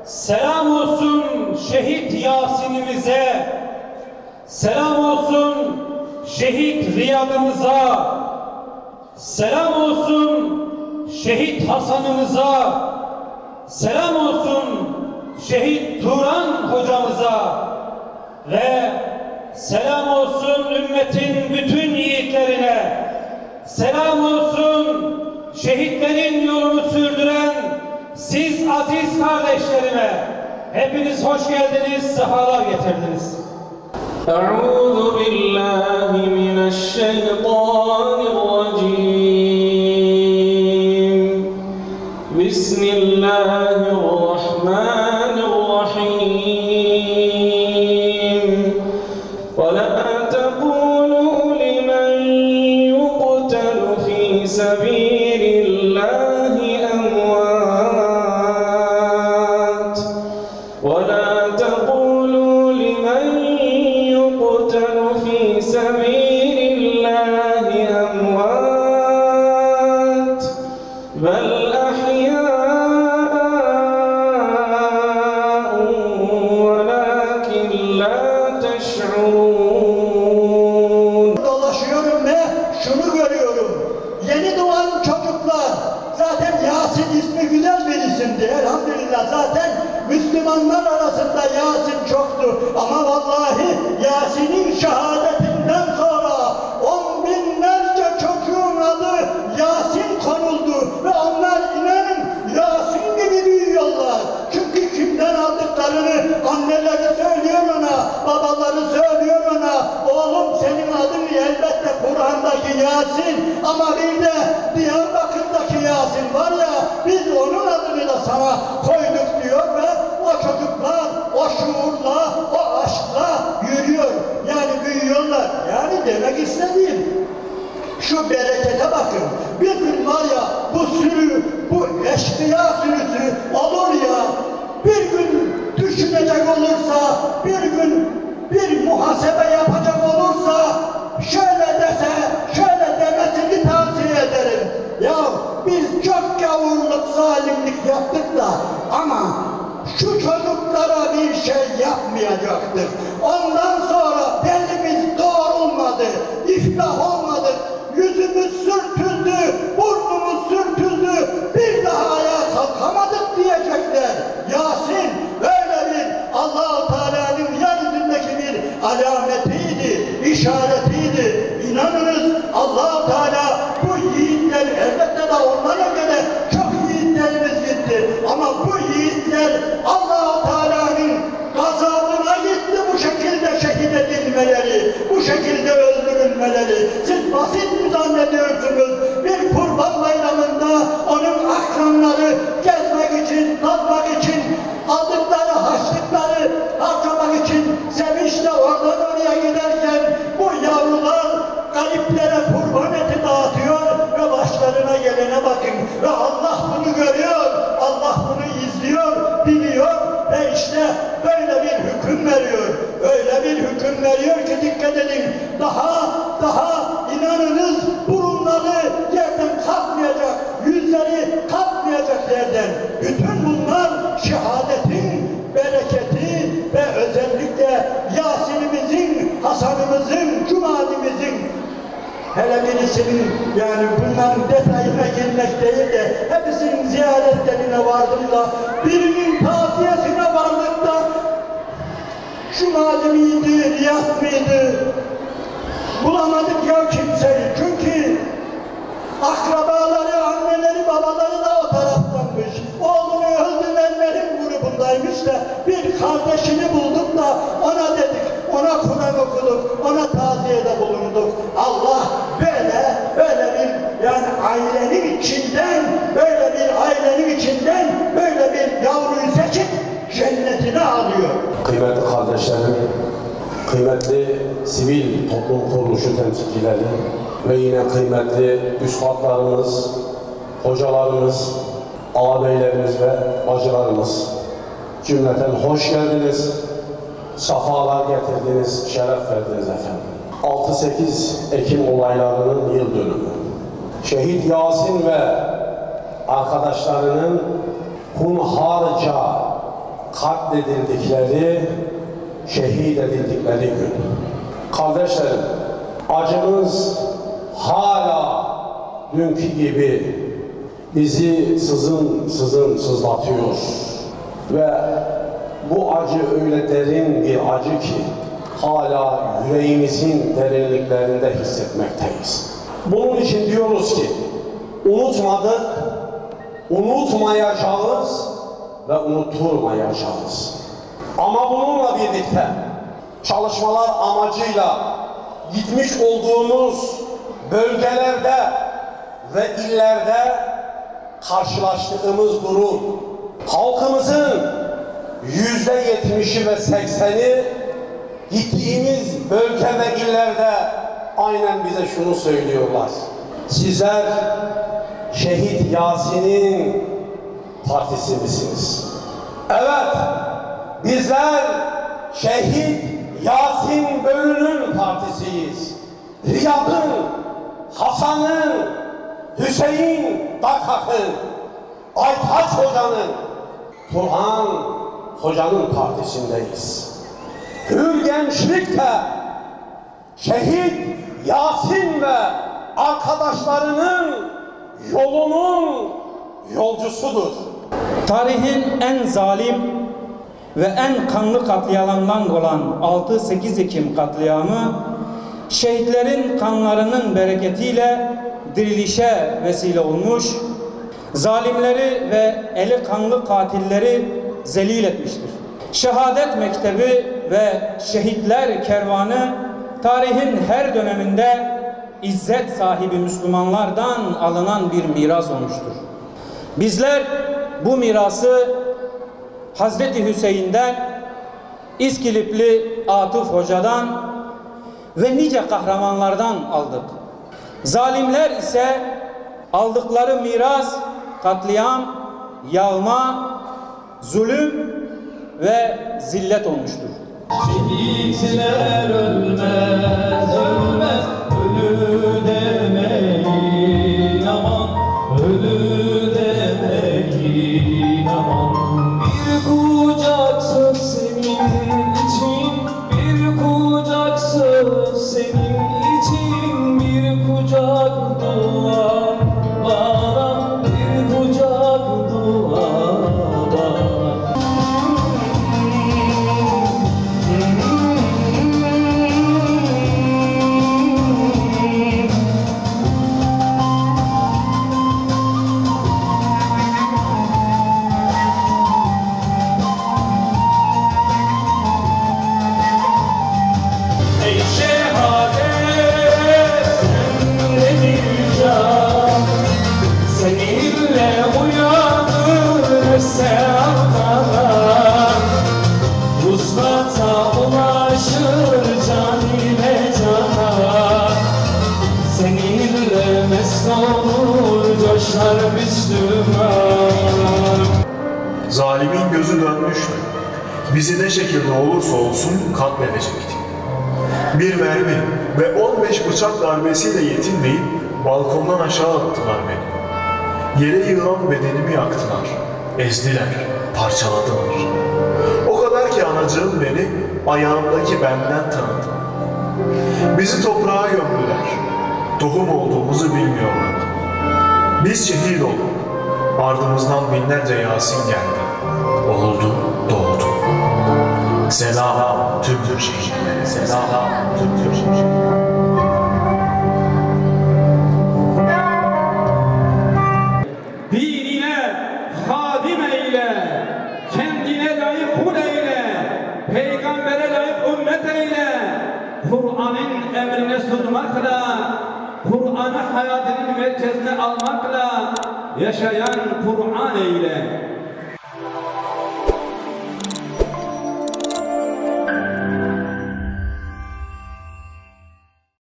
Selam olsun şehit Yasin'imize, selam olsun şehit Riyad'ımıza, selam olsun şehit Hasan'ımıza, selam olsun şehit Turan hocamıza ve selam olsun ümmetin bütün yiğitlerine, selam olsun şehitlerin yolunu sürdüren siz aziz kardeşlerime. Hepiniz hoş geldiniz, sefalar getirdiniz. Euzu billahi mineşşeytanirracim. Bismillahirrahmanirrahim. Ve la tekulu limen yuqtalu fi sabilillahi emvat. Ve la tekulu limen yuqtalu fi sabilillahi emvat. Bel dolaşıyorum ve şunu görüyorum. Yeni doğan çocuklar, zaten Yasin ismi güzel bir isimdi elhamdülillah. Zaten Müslümanlar arasında Yasin çoktu. Ama vallahi Yasin'in şehadetinden sonra 10 binlerce çocuğun adı Yasin konuldu. Ve onlar inanın Yasin gibi büyüyorlar. Çünkü kimden aldıklarını anneleri söylüyor ona, babaları söylüyor ona. Oğlum senin adın elbette Kur'an'daki Yasin, ama bir de Diyarbakır'daki Yasin var ya, biz onun adını da sana koyduk diyor ve o çocuklar o şuurla, o aşkla yürüyor. Yani büyüyorlar. Yani demek istediğim, şu berekete bakın. Bir gün var ya, bu sürü, bu eşkıya sürüsü olur ya, bir gün düşünecek olursa, bir gün bir muhasebe yapacak olursa, şöyle dese, şöyle demesini tavsiye ederim. Ya biz çok gavurluk, zalimlik yaptık da ama şu çocuklara bir şey yapmayacaktık. Ondan sonra belimiz doğrulmadı, iflah olmadı, yüzümüz sürtüldü, burnumuz sürtüldü, bir daha ayağa kalkamadık diyecekler. Yasin böyle bir Allah-u Teala'nın yeryüzündeki bir alametiydi, işaretiydi. İnanınız Allah-u Teala bu yiğitler, elbette de onlara göre çok yiğitlerimiz gitti. Ama bu yiğitler Allah-u Teala'nın gazabına gitti bu şekilde şehit edilmeleri, bu şekilde öldürülmeleri. Siz basit mi zannediyorsunuz? Bir Kurban Bayramı'nda onun akranları gezmek için, tazmak için, aldıkları harçlıkları harcamak için sevinçle oradan oraya giderken bu yavrular gariplere kurban eti dağıtıyor ve başlarına gelene bakın. Ve Allah bunu görüyor, Allah bunu izliyor, biliyor ve işte böyle bir hüküm veriyor. Öyle bir hüküm veriyor ki dikkat edin, daha inanınız burunları yerden kalkmayacak, yüzleri kalkmayacak yerden. Bütün bunlar şehadetin bereketi ve özellikle Yasin'imizin, Hasan'ımızın, Cuma'dimizin, hele birisinin, yani bunların detayına girmek değil de hepsinin ziyaretlerine vardım da birinin tavsiyesine vardık da Cuma'dı mıydı, Riyad mıydı? Bulamadık ya kimseyi. Çünkü akrabaları, anneleri, babaları da o taraftanmış. Oğlunu öldürenlerin grubundaymış da bir kardeşini bulduk da ona dedik, ona Kur'an okuduk, ona taziyede bulunduk. Allah böyle bir, yani ailenin içinden, böyle bir yavruyu seçip cennetine alıyor. Kıymetli kardeşlerim, kıymetli sivil toplum kuruluşu temsilcileri ve yine kıymetli üstadlarımız, hocalarımız, ağabeylerimiz ve bacılarımız, cümleten hoş geldiniz, safalar getirdiniz, şeref verdiniz efendim. 6-8 Ekim olaylarının yıl dönümü. Şehit Yasin ve arkadaşlarının hunharca katledildikleri, şehit edildikleri gün. Kardeşlerim, acımız hala dünkü gibi bizi sızlatıyor. Ve bu acı öyle derin bir acı ki hala yüreğimizin derinliklerinde hissetmekteyiz. Bunun için diyoruz ki unutmadık, unutmayacağız ve unutturmayacağız. Ama bununla birlikte çalışmalar amacıyla gitmiş olduğumuz bölgelerde ve illerde karşılaştığımız durum, halkımızın %70'i ve 80'i gittiğimiz bölge ve illerde aynen bize şunu söylüyorlar: sizler Şehit Yasin'in partisi misiniz? Evet, bizler Şehit Yasin Bölü'nün partisiyiz. Riyad'ın, Hasan'ın, Hüseyin Dakak'ın, Aytaç Hoca'nın, Turhan Hoca'nın partisindeyiz. Hür Gençlik de Şehit Yasin ve arkadaşlarının yolunun yolcusudur. Tarihin en zalim ve en kanlı katliamlarından olan 6-8 Ekim katliamı, şehitlerin kanlarının bereketiyle dirilişe vesile olmuş, zalimleri ve eli kanlı katilleri zelil etmiştir. Şehadet Mektebi ve Şehitler Kervanı tarihin her döneminde izzet sahibi Müslümanlardan alınan bir miras olmuştur. Bizler bu mirası Hazreti Hüseyin'den, İskilipli Atıf Hoca'dan ve nice kahramanlardan aldık. Zalimler ise aldıkları miras katliam, yağma, zulüm ve zillet olmuştur. Şehitler ölmez, ölmez, ölü demeyin aman, ölü demeyin aman. Bir kucak söz senin için, bir kucak söz senin için, bir kucak dua bana, bir kucak dua bana. Zalimin gözü dönmüştü. Bizi ne şekilde olursa olsun katledecekti. Bir mermi ve 15 bıçak darbesiyle yetinmeyip balkondan aşağı attılar beni. Yere yığılan bedenimi yaktılar, ezdiler, parçaladılar. O kadar ki anacığım beni ayağımdaki benden tanıdı. Bizi toprağa gömdüler. Tohum olduğumuzu bilmiyorlar. Biz şehit olduk. Ardımızdan binlerce Yasin geldi. Oldu, doğdu. Selam tüm Türk şehitlerine. Selam tüm Türk şehitlerine. Dinine hadim eyle, kendine layık kul eyle, peygambere layık ümmet eyle. Kur'an'ın emrine sunmakla, Kur'an'ı hayatının merkezine almakla yaşayan Kur'an eyle.